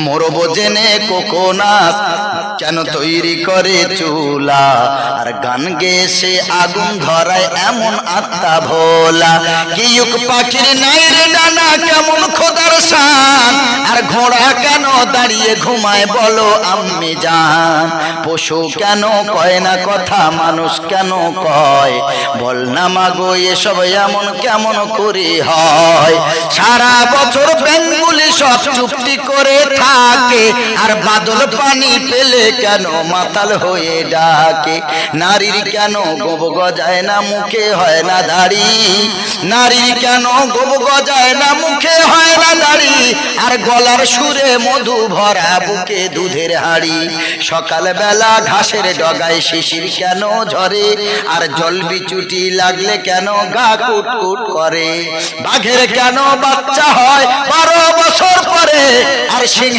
মরবো জেনে কোকোনাস কেন তৈরি করে চুলা, আর গান গেয়ে সে আগুন ধরায় এমন আত্মা ভোলা। কিউক পাখির নাই রে ডানা কেমন খোদার শান, আর ঘোড়া কেন দাঁড়িয়ে ঘুমায় বলো আম্মি জান। পশু কেন কয় না কথা মানুষ কেন কয়, বল না মাগো এসব এমন কেমন করে হয়। সারা বছর বেঙ্গুলি সব চুপটি করে থাকে, আর বাদল পানি পেলে কেন মাতাল হয়ে ডাকে। নারীর কেন গোব গজায় না মুখে হয় না দাড়ি, নারীর কেন গোব গজায় না মুখে হয় না দাড়ি, আর গলার সুরে মধু ভরা বুকে দুধের হাড়ি। সকাল বেলা ঘাসের ডগায় শিশির কেন ঝরে, আর জল বিচুটি লাগলে কেন গা কুটকুট করে। বাঘের কেন বাচ্চা হয় 12 বছর পরে, আর